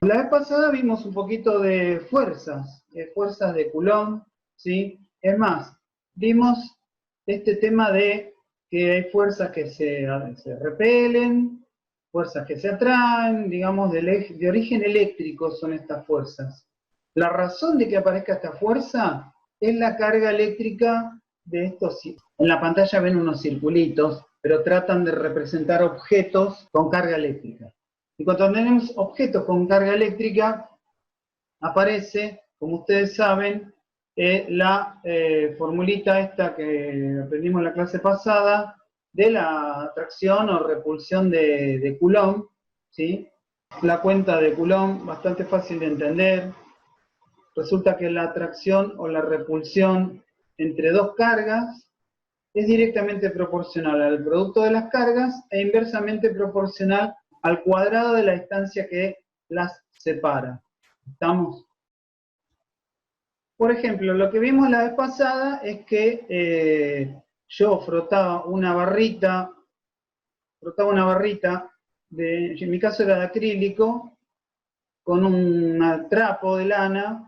La vez pasada vimos un poquito de fuerzas de Coulomb, ¿sí? Es más, vimos este tema de que hay fuerzas que se repelen, fuerzas que se atraen, digamos, de origen eléctrico son estas fuerzas. La razón de que aparezca esta fuerza es la carga eléctrica de estos. En la pantalla ven unos circulitos, pero tratan de representar objetos con carga eléctrica. Y cuando tenemos objetos con carga eléctrica, aparece, como ustedes saben, la formulita esta que aprendimos en la clase pasada, de la atracción o repulsión de Coulomb, ¿sí? La cuenta de Coulomb, bastante fácil de entender. Resulta que la atracción o la repulsión entre dos cargas es directamente proporcional al producto de las cargas e inversamente proporcional al cuadrado de la distancia que las separa. ¿Estamos? Por ejemplo, lo que vimos la vez pasada es que yo frotaba una barrita, en mi caso era de acrílico, con un trapo de lana,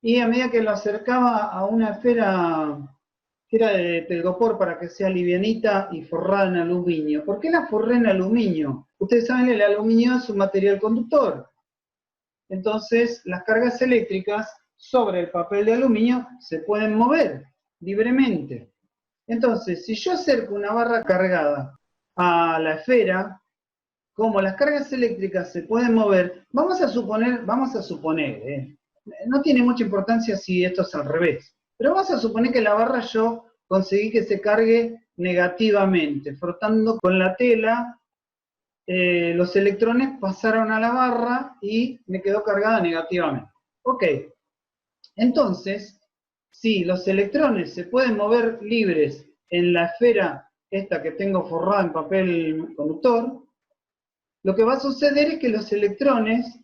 y a medida que lo acercaba a una esfera que era de telgopor para que sea livianita y forrada en aluminio. ¿Por qué la forré en aluminio? Ustedes saben que el aluminio es un material conductor. Entonces, las cargas eléctricas sobre el papel de aluminio se pueden mover libremente. Entonces, si yo acerco una barra cargada a la esfera, como las cargas eléctricas se pueden mover, vamos a suponer, no tiene mucha importancia si esto es al revés, pero vamos a suponer que la barra yo conseguí que se cargue negativamente, frotando con la tela, los electrones pasaron a la barra y me quedó cargada negativamente. Ok, entonces, si los electrones se pueden mover libres en la esfera esta que tengo forrada en papel conductor, lo que va a suceder es que los electrones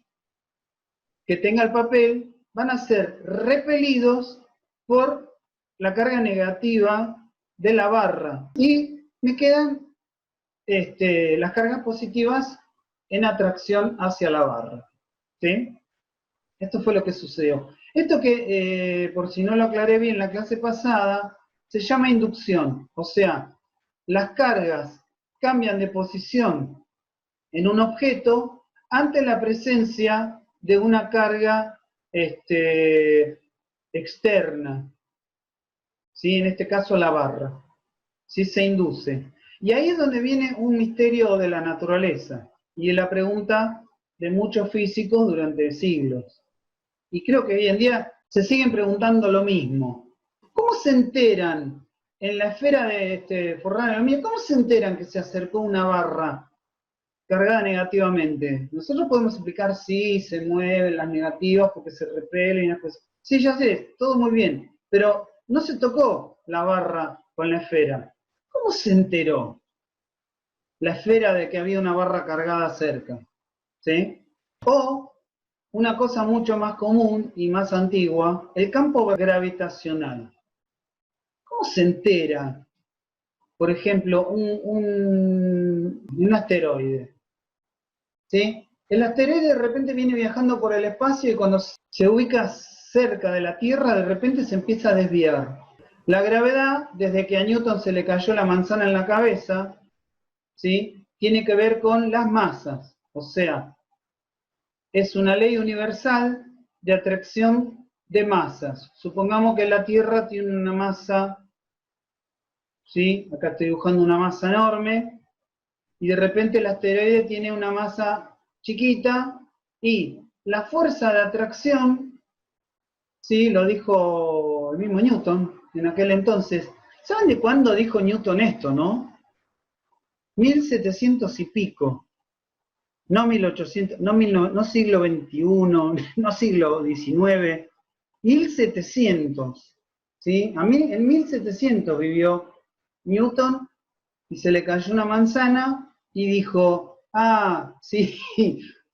que tenga el papel van a ser repelidos por la carga negativa de la barra y me quedan las cargas positivas en atracción hacia la barra. ¿Sí? Esto fue lo que sucedió. Esto que, por si no lo aclaré bien en la clase pasada, se llama inducción. O sea, las cargas cambian de posición en un objeto ante la presencia de una carga externa, ¿sí? En este caso la barra, ¿sí? Se induce. Y ahí es donde viene un misterio de la naturaleza y de la pregunta de muchos físicos durante siglos. Y creo que hoy en día se siguen preguntando lo mismo. ¿Cómo se enteran en la esfera de forrada de aluminio, cómo se enteran que se acercó una barra cargada negativamente? Nosotros podemos explicar si se mueven las negativas porque se repelen y las cosas. Sí, ya sé, todo muy bien, pero no se tocó la barra con la esfera. ¿Cómo se enteró la esfera de que había una barra cargada cerca? ¿Sí? O, una cosa mucho más común y más antigua, el campo gravitacional. ¿Cómo se entera, por ejemplo, un asteroide? ¿Sí? El asteroide de repente viene viajando por el espacio y cuando se ubica cerca de la Tierra, de repente se empieza a desviar. La gravedad, desde que a Newton se le cayó la manzana en la cabeza, ¿sí? Tiene que ver con las masas. O sea, es una ley universal de atracción de masas. Supongamos que la Tierra tiene una masa, ¿sí? Acá estoy dibujando una masa enorme, y de repente el asteroide tiene una masa chiquita, y la fuerza de atracción, ¿sí? Lo dijo el mismo Newton en aquel entonces. ¿Saben de cuándo dijo Newton esto, no? 1700 y pico. No 1800, no siglo XXI, no siglo XIX, 1700. ¿Sí? En 1700 vivió Newton y se le cayó una manzana y dijo, ah, sí,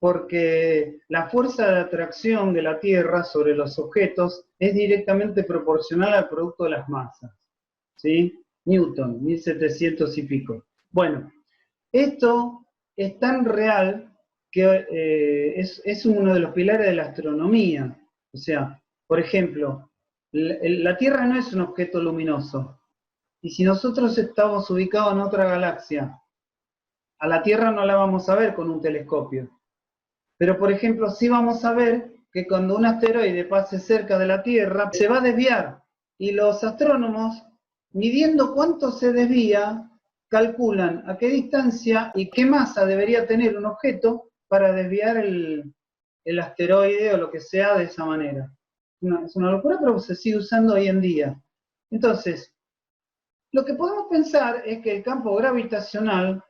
porque la fuerza de atracción de la Tierra sobre los objetos es directamente proporcional al producto de las masas. ¿Sí? Newton, 1700 y pico. Bueno, esto es tan real que es uno de los pilares de la astronomía. O sea, por ejemplo, la Tierra no es un objeto luminoso. Y si nosotros estamos ubicados en otra galaxia, a la Tierra no la vamos a ver con un telescopio. Pero, por ejemplo, sí vamos a ver que cuando un asteroide pase cerca de la Tierra, se va a desviar. Y los astrónomos, midiendo cuánto se desvía, calculan a qué distancia y qué masa debería tener un objeto para desviar el asteroide o lo que sea de esa manera. Es una locura, pero se sigue usando hoy en día. Entonces, lo que podemos pensar es que el campo gravitacional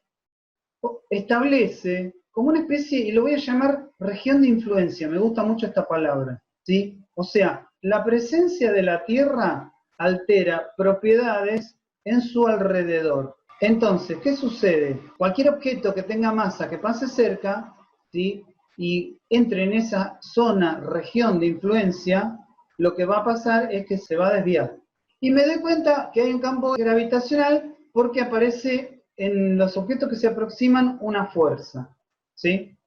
establece como una especie, y lo voy a llamar región de influencia, me gusta mucho esta palabra, ¿sí? O sea, la presencia de la Tierra altera propiedades en su alrededor. Entonces, ¿qué sucede? Cualquier objeto que tenga masa que pase cerca, ¿sí? Y entre en esa zona, región de influencia, lo que va a pasar es que se va a desviar. Y me doy cuenta que hay un campo gravitacional porque aparece en los objetos que se aproximan una fuerza, ¿sí?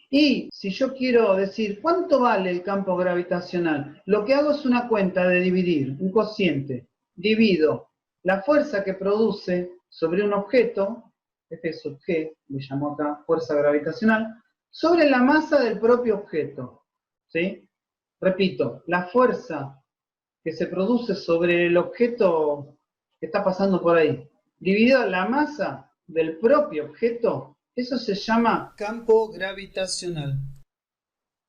Y si yo quiero decir cuánto vale el campo gravitacional, lo que hago es una cuenta de dividir, un cociente. Divido la fuerza que produce sobre un objeto, F sub G, le llamo acá fuerza gravitacional, sobre la masa del propio objeto, ¿sí? Repito, la fuerza que se produce sobre el objeto que está pasando por ahí, dividido la masa del propio objeto, eso se llama campo gravitacional.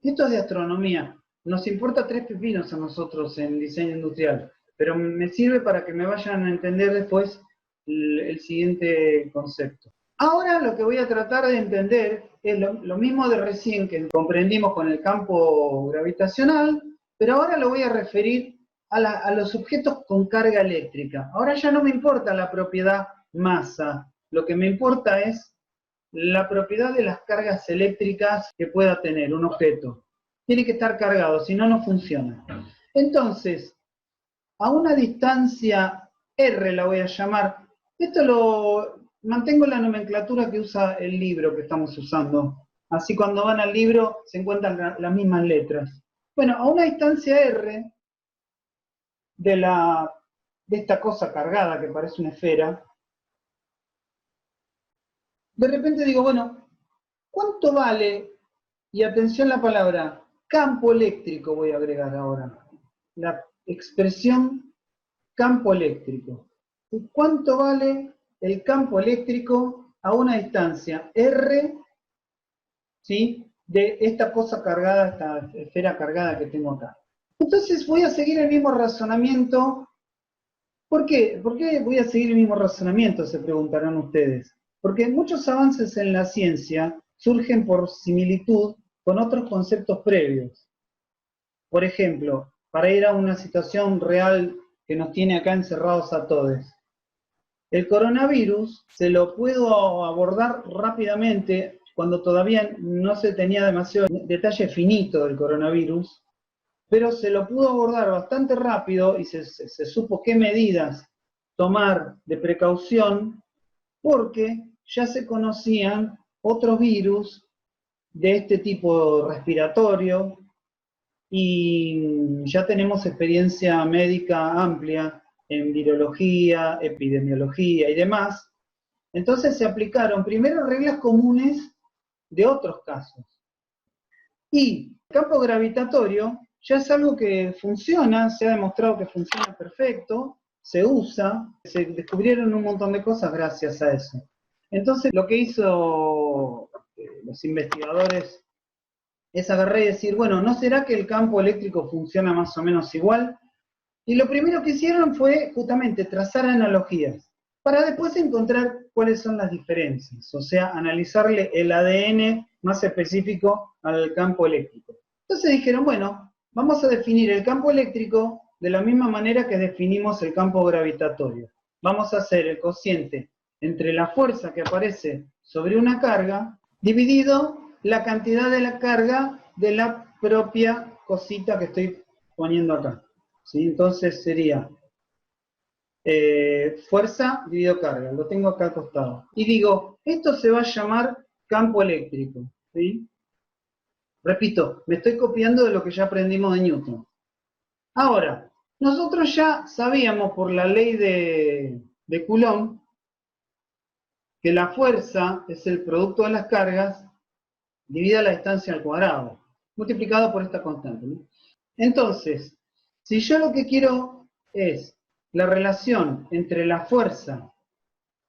Esto es de astronomía. Nos importa tres pepinos a nosotros en diseño industrial, pero me sirve para que me vayan a entender después el siguiente concepto. Ahora lo que voy a tratar de entender es lo mismo de recién que comprendimos con el campo gravitacional, pero ahora lo voy a referir a los objetos con carga eléctrica. Ahora ya no me importa la propiedad masa, lo que me importa es la propiedad de las cargas eléctricas que pueda tener un objeto. Tiene que estar cargado, si no, no funciona. Entonces, a una distancia R la voy a llamar. Esto lo mantengo la nomenclatura que usa el libro que estamos usando. Así cuando van al libro se encuentran las mismas letras. Bueno, a una distancia R de esta cosa cargada que parece una esfera, de repente digo, bueno, ¿cuánto vale? Y atención la palabra, campo eléctrico voy a agregar ahora. La expresión campo eléctrico. ¿Cuánto vale el campo eléctrico a una distancia R, ¿sí?, de esta cosa cargada, esta esfera cargada que tengo acá? Entonces voy a seguir el mismo razonamiento. ¿Por qué? ¿Por qué voy a seguir el mismo razonamiento? Se preguntarán ustedes. Porque muchos avances en la ciencia surgen por similitud con otros conceptos previos. Por ejemplo, para ir a una situación real que nos tiene acá encerrados a todos. El coronavirus se lo puedo abordar rápidamente cuando todavía no se tenía demasiado detalle finito del coronavirus, pero se lo pudo abordar bastante rápido y se supo qué medidas tomar de precaución porque ya se conocían otros virus de este tipo respiratorio y ya tenemos experiencia médica amplia en virología, epidemiología y demás. Entonces se aplicaron primero reglas comunes de otros casos. Y el campo gravitatorio ya es algo que funciona, se ha demostrado que funciona perfecto, se usa, se descubrieron un montón de cosas gracias a eso. Entonces lo que hizo los investigadores es agarrar y decir, bueno, ¿no será que el campo eléctrico funciona más o menos igual? Y lo primero que hicieron fue justamente trazar analogías, para después encontrar cuáles son las diferencias, o sea, analizarle el ADN más específico al campo eléctrico. Entonces dijeron, bueno, vamos a definir el campo eléctrico de la misma manera que definimos el campo gravitatorio. Vamos a hacer el cociente entre la fuerza que aparece sobre una carga, dividido la cantidad de la carga de la propia cosita que estoy poniendo acá. ¿Sí? Entonces sería fuerza dividido carga, lo tengo acá al costado. Y digo, esto se va a llamar campo eléctrico, ¿sí? Repito, me estoy copiando de lo que ya aprendimos de Newton. Ahora, nosotros ya sabíamos por la ley de Coulomb que la fuerza es el producto de las cargas dividida la distancia al cuadrado, multiplicado por esta constante, ¿no? Entonces, si yo lo que quiero es la relación entre la fuerza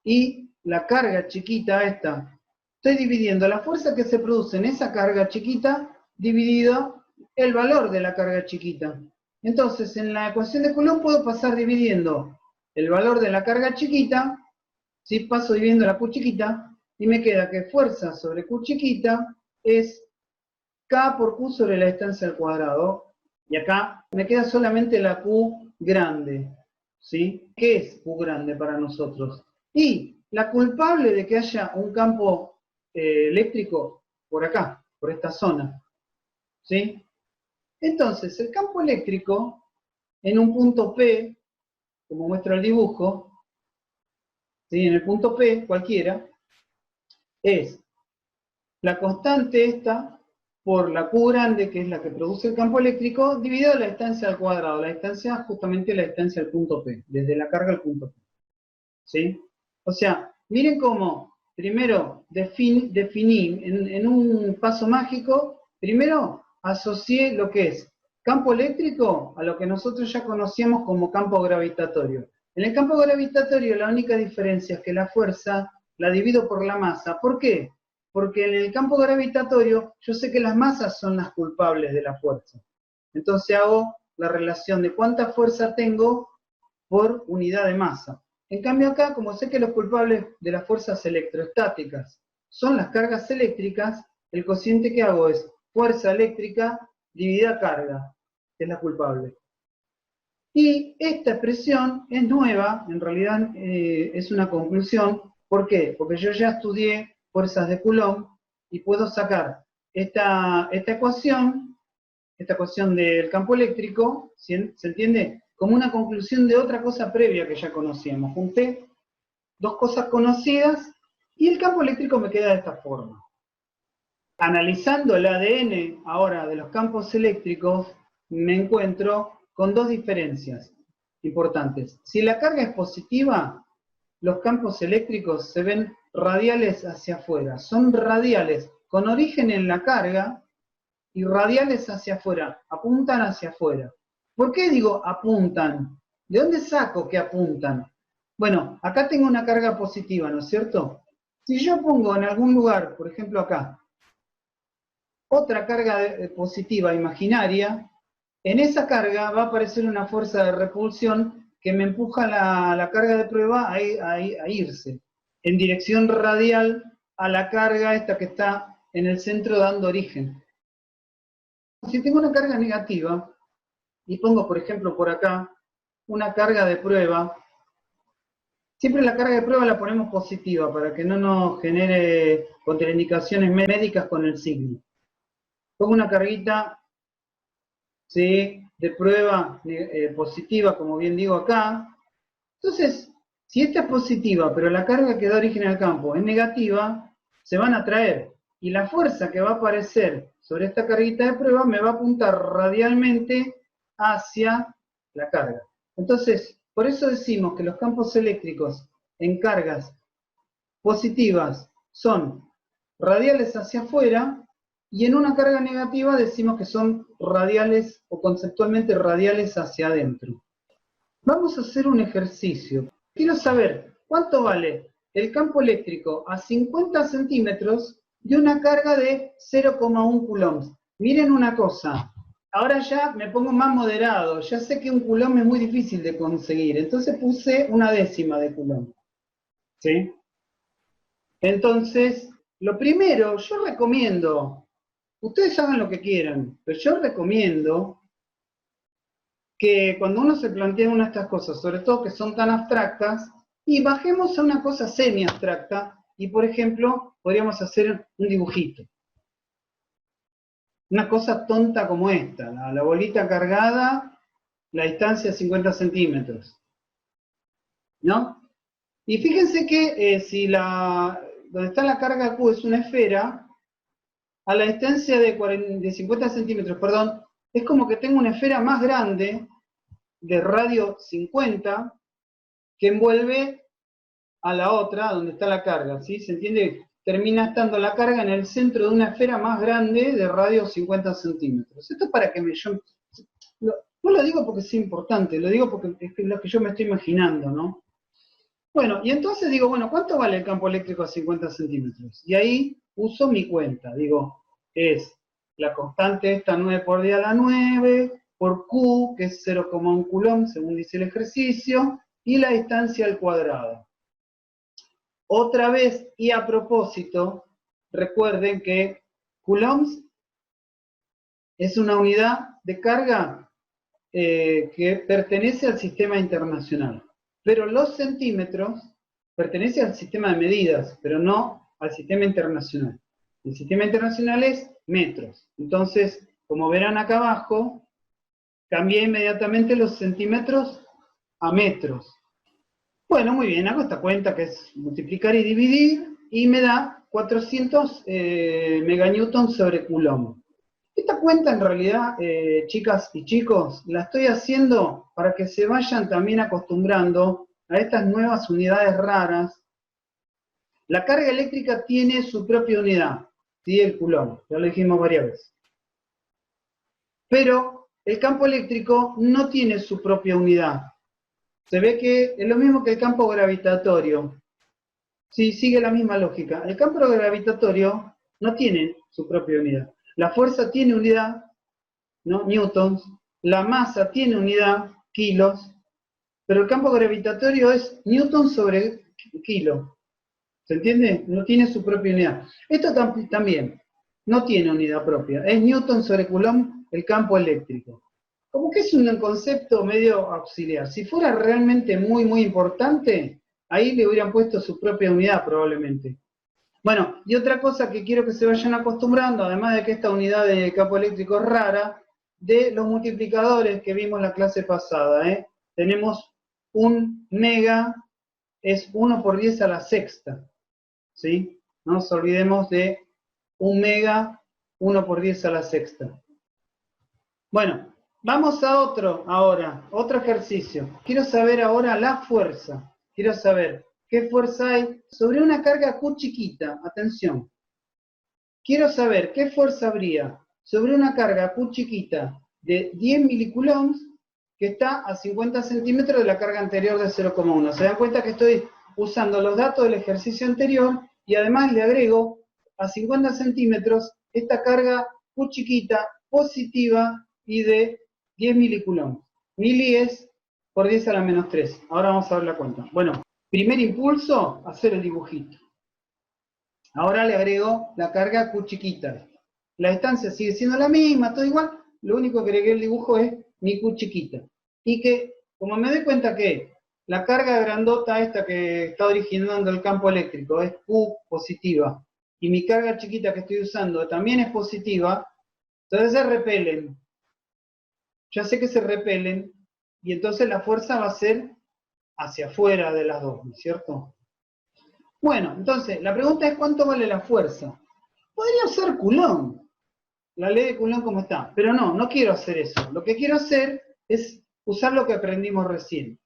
y la carga chiquita esta, estoy dividiendo la fuerza que se produce en esa carga chiquita dividido el valor de la carga chiquita. Entonces, en la ecuación de Coulomb puedo pasar dividiendo el valor de la carga chiquita, ¿sí? Paso dividiendo la Q chiquita, y me queda que fuerza sobre Q chiquita es K por Q sobre la distancia al cuadrado, y acá me queda solamente la Q grande, ¿sí? ¿Qué es Q grande para nosotros? Y la culpable de que haya un campo eléctrico por acá, por esta zona, ¿sí? Entonces, el campo eléctrico, en un punto P, como muestra el dibujo, ¿sí? En el punto P, cualquiera, es la constante esta por la Q grande, que es la que produce el campo eléctrico, dividido la distancia al cuadrado. La distancia, justamente la distancia al punto P, desde la carga al punto P. ¿Sí? O sea, miren cómo, primero, definí en un paso mágico, primero asocié lo que es campo eléctrico a lo que nosotros ya conocíamos como campo gravitatorio. En el campo gravitatorio la única diferencia es que la fuerza la divido por la masa. ¿Por qué? Porque en el campo gravitatorio yo sé que las masas son las culpables de la fuerza. Entonces hago la relación de cuánta fuerza tengo por unidad de masa. En cambio acá, como sé que los culpables de las fuerzas electrostáticas son las cargas eléctricas, el cociente que hago es fuerza eléctrica dividida carga, que es la culpable. Y esta expresión es nueva, en realidad es una conclusión. ¿Por qué? Porque yo ya estudié fuerzas de Coulomb y puedo sacar esta ecuación del campo eléctrico, ¿se entiende? Como una conclusión de otra cosa previa que ya conocíamos. Junté dos cosas conocidas y el campo eléctrico me queda de esta forma. Analizando el ADN ahora de los campos eléctricos, me encuentro con dos diferencias importantes. Si la carga es positiva, los campos eléctricos se ven radiales hacia afuera. Son radiales con origen en la carga y radiales hacia afuera, apuntan hacia afuera. ¿Por qué digo apuntan? ¿De dónde saco que apuntan? Bueno, acá tengo una carga positiva, ¿no es cierto? Si yo pongo en algún lugar, por ejemplo acá, otra carga positiva imaginaria, en esa carga va a aparecer una fuerza de repulsión que me empuja la carga de prueba a irse en dirección radial a la carga esta que está en el centro dando origen. Si tengo una carga negativa y pongo, por ejemplo, por acá, una carga de prueba, siempre la carga de prueba la ponemos positiva para que no nos genere contraindicaciones médicas con el signo. Pongo una carguita, ¿sí?, de prueba positiva, como bien digo acá. Entonces, si esta es positiva, pero la carga que da origen al campo es negativa, se van a atraer. Y la fuerza que va a aparecer sobre esta carguita de prueba me va a apuntar radialmente hacia la carga. Entonces, por eso decimos que los campos eléctricos en cargas positivas son radiales hacia afuera, y en una carga negativa decimos que son radiales o conceptualmente radiales hacia adentro. Vamos a hacer un ejercicio. Quiero saber cuánto vale el campo eléctrico a 50 centímetros de una carga de 0,1 coulombs. Miren una cosa, ahora ya me pongo más moderado, ya sé que un coulomb es muy difícil de conseguir, entonces puse una décima de coulomb. ¿Sí? Entonces, lo primero, yo recomiendo, ustedes hagan lo que quieran, pero yo recomiendo que cuando uno se plantea una de estas cosas, sobre todo que son tan abstractas, y bajemos a una cosa semi-abstracta, y por ejemplo, podríamos hacer un dibujito. Una cosa tonta como esta, la bolita cargada, la distancia 50 centímetros. ¿No? Y fíjense que si donde está la carga Q es una esfera, a la distancia de 50 centímetros, perdón, es como que tengo una esfera más grande, de radio 50, que envuelve a la otra, donde está la carga, ¿sí? ¿Se entiende? Termina estando la carga en el centro de una esfera más grande de radio 50 centímetros. Esto es para que no lo digo porque es importante, lo digo porque es lo que yo me estoy imaginando, ¿no? Bueno, y entonces digo, bueno, ¿cuánto vale el campo eléctrico a 50 centímetros? Y ahí uso mi cuenta, digo, es la constante esta 9 por 10 a la 9, por Q, que es 0,1 coulomb, según dice el ejercicio, y la distancia al cuadrado. Otra vez, y a propósito, recuerden que coulombs es una unidad de carga que pertenece al sistema internacional. Pero los centímetros pertenecen al sistema de medidas, pero no al sistema internacional. El sistema internacional es metros. Entonces, como verán acá abajo, cambié inmediatamente los centímetros a metros. Bueno, muy bien, hago esta cuenta que es multiplicar y dividir, y me da 400 meganewtons sobre coulomb. Esta cuenta en realidad, chicas y chicos, la estoy haciendo para que se vayan también acostumbrando a estas nuevas unidades raras. La carga eléctrica tiene su propia unidad, ¿sí? El coulomb, ya lo dijimos varias veces. Pero el campo eléctrico no tiene su propia unidad. Se ve que es lo mismo que el campo gravitatorio. Sí, sigue la misma lógica. El campo gravitatorio no tiene su propia unidad. La fuerza tiene unidad, ¿no? Newtons. La masa tiene unidad, kilos. Pero el campo gravitatorio es newton sobre kilo. ¿Se entiende? No tiene su propia unidad. Esto también no tiene unidad propia. Es newton sobre coulomb el campo eléctrico. Como que es un concepto medio auxiliar. Si fuera realmente muy, muy importante, ahí le hubieran puesto su propia unidad probablemente. Bueno, y otra cosa que quiero que se vayan acostumbrando, además de que esta unidad de campo eléctrico es rara, de los multiplicadores que vimos la clase pasada. Tenemos un mega, es 1 por 10 a la sexta. ¿Sí? No nos olvidemos de un mega, 1 por 10 a la sexta. Bueno, vamos a otro ejercicio. Quiero saber ahora la fuerza. Quiero saber qué fuerza hay sobre una carga Q chiquita. Atención. Quiero saber qué fuerza habría sobre una carga Q chiquita de 10 milicoulombs que está a 50 centímetros de la carga anterior de 0,1. Se dan cuenta que estoy usando los datos del ejercicio anterior y además le agrego a 50 centímetros esta carga Q chiquita positiva y de 10 milicoulombs. Mili es por 10 a la menos 3. Ahora vamos a ver la cuenta. Bueno, primer impulso, hacer el dibujito. Ahora le agrego la carga Q chiquita. La distancia sigue siendo la misma, todo igual. Lo único que agregué el dibujo es mi Q chiquita. Y que, como me doy cuenta que la carga grandota esta que está originando el campo eléctrico es Q positiva, y mi carga chiquita que estoy usando también es positiva, entonces se repelen. Ya sé que se repelen, y entonces la fuerza va a ser hacia afuera de las dos, ¿no es cierto? Bueno, entonces, la pregunta es ¿cuánto vale la fuerza? Podría ser Coulomb, la ley de Coulomb como está, pero no quiero hacer eso. Lo que quiero hacer es usar lo que aprendimos recién.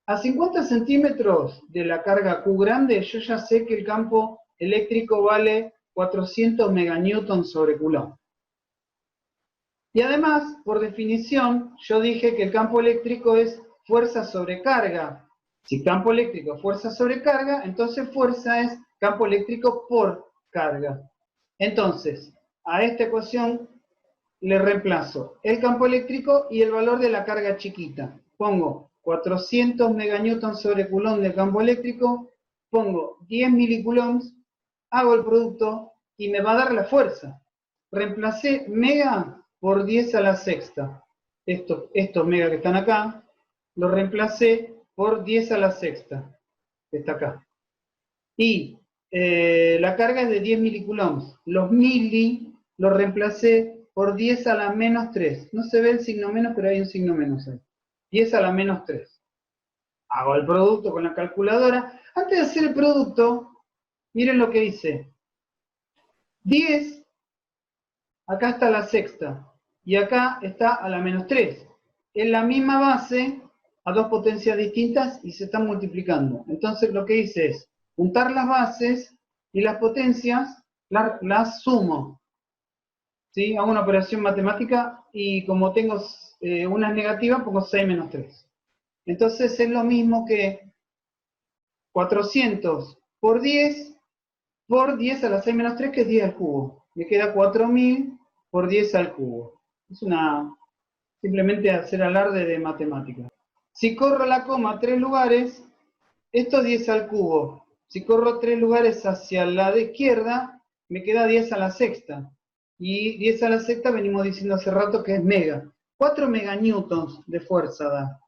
A 50 centímetros de la carga Q grande, yo ya sé que el campo eléctrico vale 400 meganewtons sobre Coulomb. Y además, por definición, yo dije que el campo eléctrico es fuerza sobre carga. Si campo eléctrico es fuerza sobre carga, entonces fuerza es campo eléctrico por carga. Entonces, a esta ecuación le reemplazo el campo eléctrico y el valor de la carga chiquita. Pongo 400 meganewtons sobre coulomb de campo eléctrico, pongo 10 milicoulombs, hago el producto y me va a dar la fuerza. Reemplacé mega por 10 a la sexta. Estos mega que están acá, los reemplacé por 10 a la sexta, que está acá. Y la carga es de 10 milicoulombs. Los mili los reemplacé por 10 a la menos 3. No se ve el signo menos, pero hay un signo menos ahí. 10 a la menos 3. Hago el producto con la calculadora. Antes de hacer el producto, Miren lo que dice. 10, acá está la sexta, y acá está a la menos 3. Es la misma base a dos potencias distintas y se están multiplicando. Entonces lo que hice es juntar las bases y las potencias las sumo. ¿Sí? Hago una operación matemática y como tengo unas negativas, pongo 6 menos 3. Entonces es lo mismo que 400 por 10 a la 6 menos 3, que es 10 al cubo. Me queda 4000 por 10 al cubo. Es simplemente hacer alarde de matemática. Si corro la coma 3 lugares, esto es 10 al cubo. Si corro 3 lugares hacia la de izquierda, me queda 10 a la sexta. Y 10 a la sexta venimos diciendo hace rato que es mega. 4 meganewtons de fuerza da.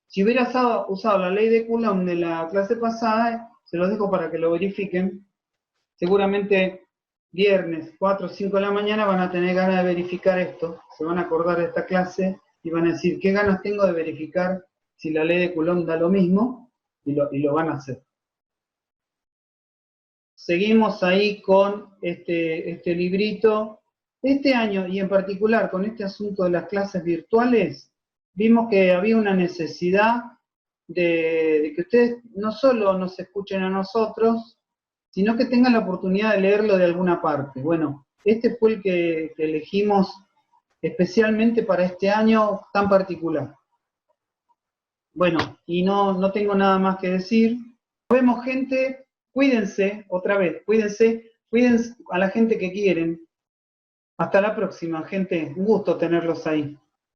Si hubieras usado la ley de Coulomb de la clase pasada, se los dejo para que lo verifiquen. Seguramente viernes, 4 o 5 de la mañana van a tener ganas de verificar esto. Se van a acordar de esta clase y van a decir, ¿qué ganas tengo de verificar si la ley de Coulomb da lo mismo? Y lo van a hacer. Seguimos ahí con este librito. Este año, y en particular con este asunto de las clases virtuales, vimos que había una necesidad de que ustedes no solo nos escuchen a nosotros, sino que tengan la oportunidad de leerlo de alguna parte. Bueno, este fue el que elegimos especialmente para este año tan particular. Bueno, y no tengo nada más que decir. Nos vemos, gente. Cuídense, otra vez, cuídense a la gente que quieren. Hasta la próxima, gente. Un gusto tenerlos ahí.